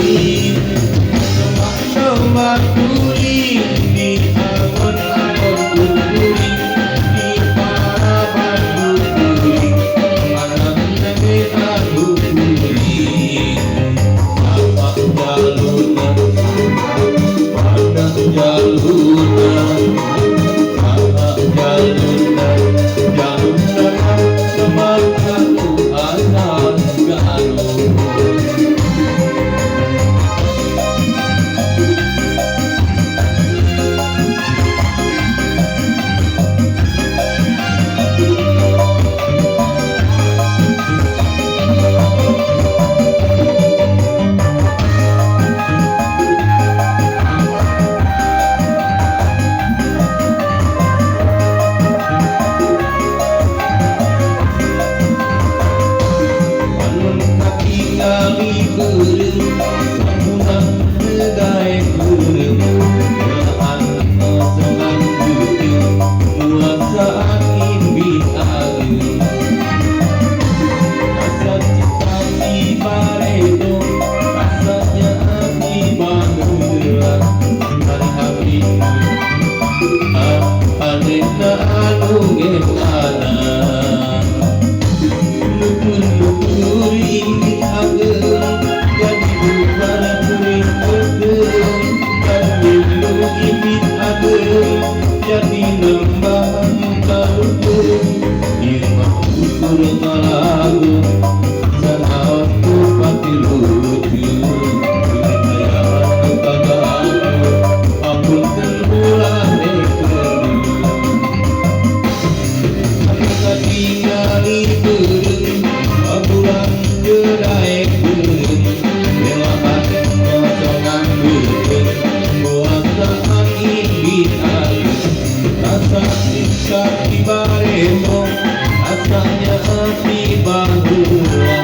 Semak-semak tuling di alun-alun kukuling, di para batu kuling, anak negeri aku kuling. Sama jalunan, pada jalunan, sama jalunan, jalunan semangat anak garut. Jadi nembang taruh irma ukur ngalagu sanawan ku pati lucu kaya kagak ampun terbulan ekelu kita tinggali bereng abulan jerai bereng melahan kosongan bereng puasa angin bintang. Rasa siksa di baremo, rasanya hati bahula.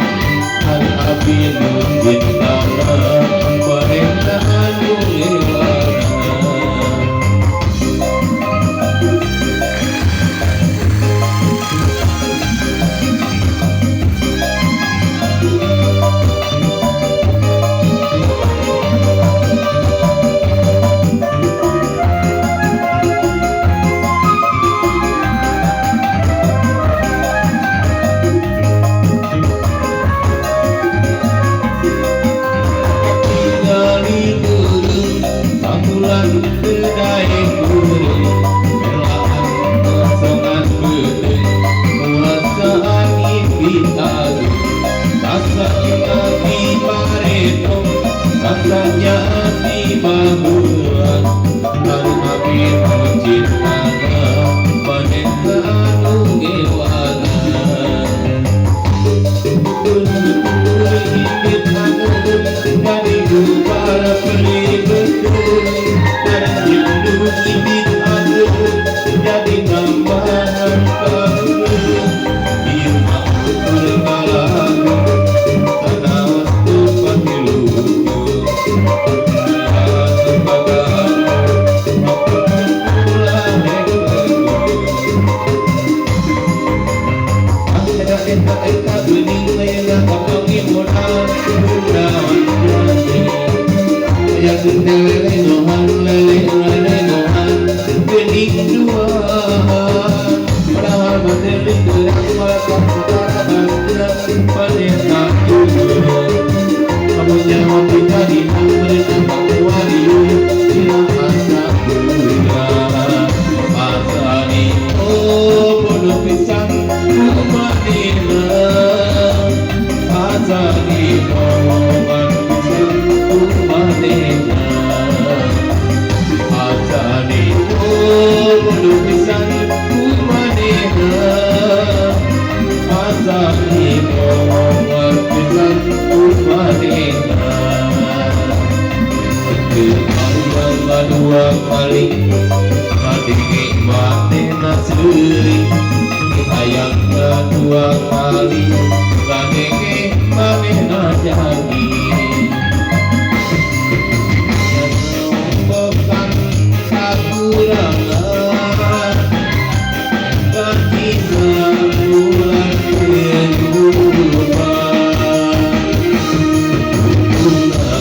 Hal api nungguin tanah, pemerintahan nungewana. Rasanya hati bahulan lalu api menciptakan penderitaan nungewana. Betul-betul hidup aku dari para beli betul dan hidup hidup aku jadi nambahan kamu irma ukur ngalagu sana waktu pati lucu. Dua kali kadiki mati nasri ayangna dua kali kadiki mati najani bukan sakurangan kaki sebulan kehidupan guna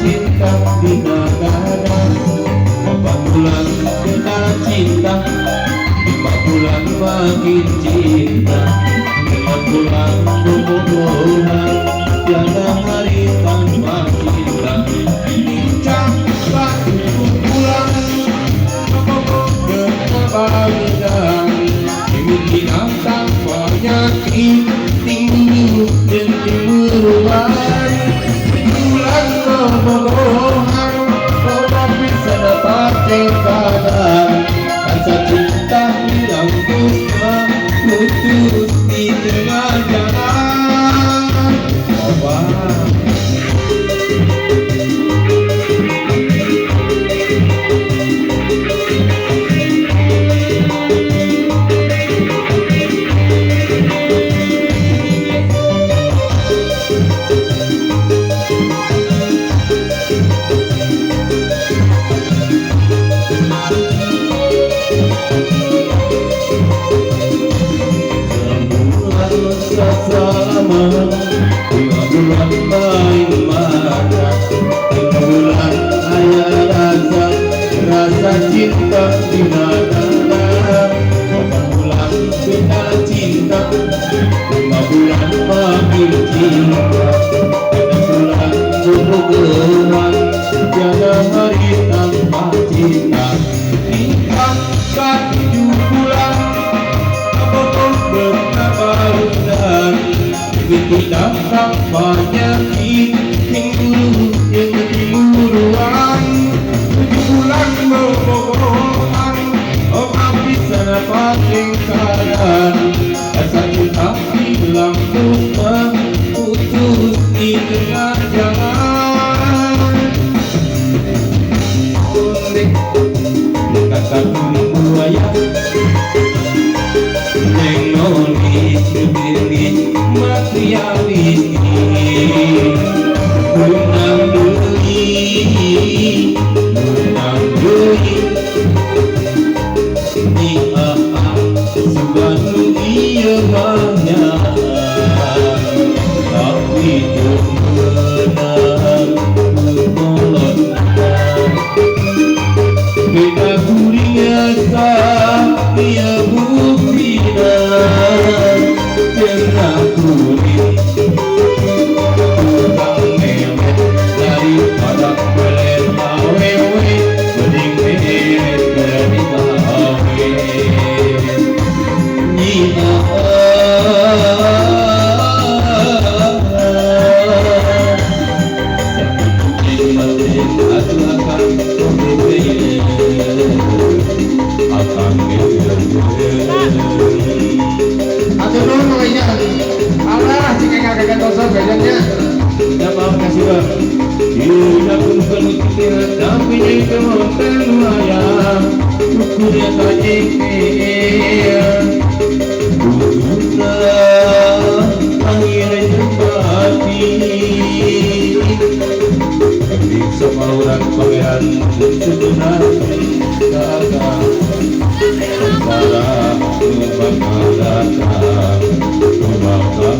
cinta di negara 4 bulan kita cinta 5 bulan makin cinta 6 bulan berbohongan tiada hari tanpa cinta Cepat pulang berkebahagiaan Kemungkinan tanpanya tinggi dan kemeruan Bulan kebohongan Kau bisa dapat keadaan Rasa cinta hilang duka Putus di tengah jalan Selama 5 bulan main mata 5 bulan ayah rasa cinta di mana 8 bulan kita cinta 5 bulan makin cinta 6 bulan berhubungan tiada hari tanpa cinta Tingkat 7 bulan berkebahagiaan tidak tampaknya minggu yang timuruan 7 bulan berbohongan Orang bisa dapat keadaan Rasa cinta hilang lupa Putus di tengah jalan Kata buaya Teknologis lebih materialis Menang beli Di subanu iya banyak Tapi kemenang Berkolot Beda guring asa Ia bukina Tengah kuning Tukang memet Daripada belet awewe Mending memet berita awe Nina Atur dulu makanya Allah jika ngagakan dosa bedanya Tidak mau kasih bang Tidak pun penuh kesirat Tapi yang kemontan ayam Ukurnya saja Ukurlah Akhirnya jembati Ketik sama orang pangeran Sebenarnya Kakak Salah Membakar datang Membakar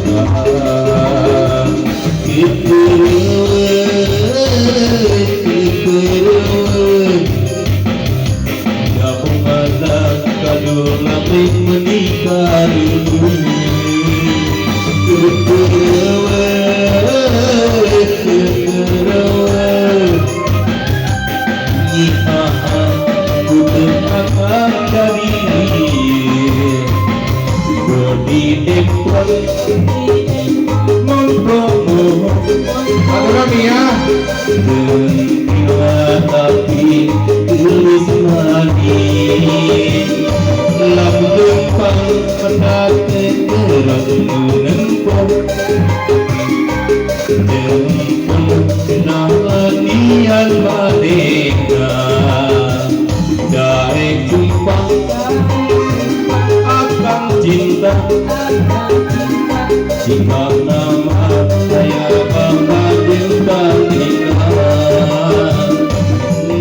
datang Itu Tidak memandang Kadul lapik menikah dulu Atur kami ya tapi tulis manis lambung pang pendate terang nempong kenalian madega dari kumpang akan cinta jika nama saya bangga bintang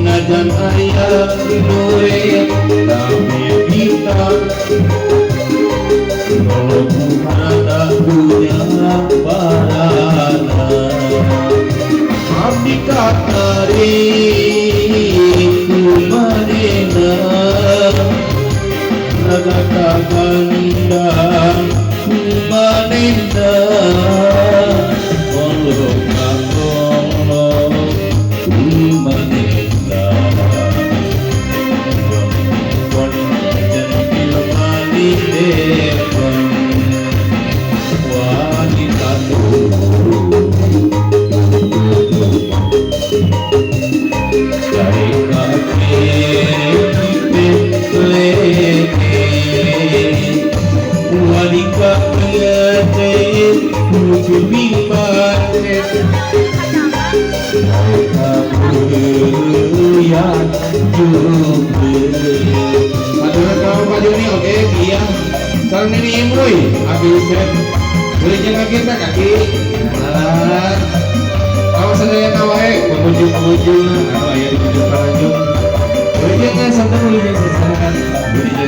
najan ayah duit tapi kita kalau bukan tak punya parana dikatari kumanena raga kagandang kumanena olo kakolo kumanena wanita pilmani depan wanita dari wanita pengantin lucu bimbang yang Padahal kalau Pak Joni oke iya. Salam ini imui, habis set. Belinya kaki tak kaki. Nah, kalau saya tawae pengunjung atau ayah di ujung paranjung belinya santai belinya sesakan belinya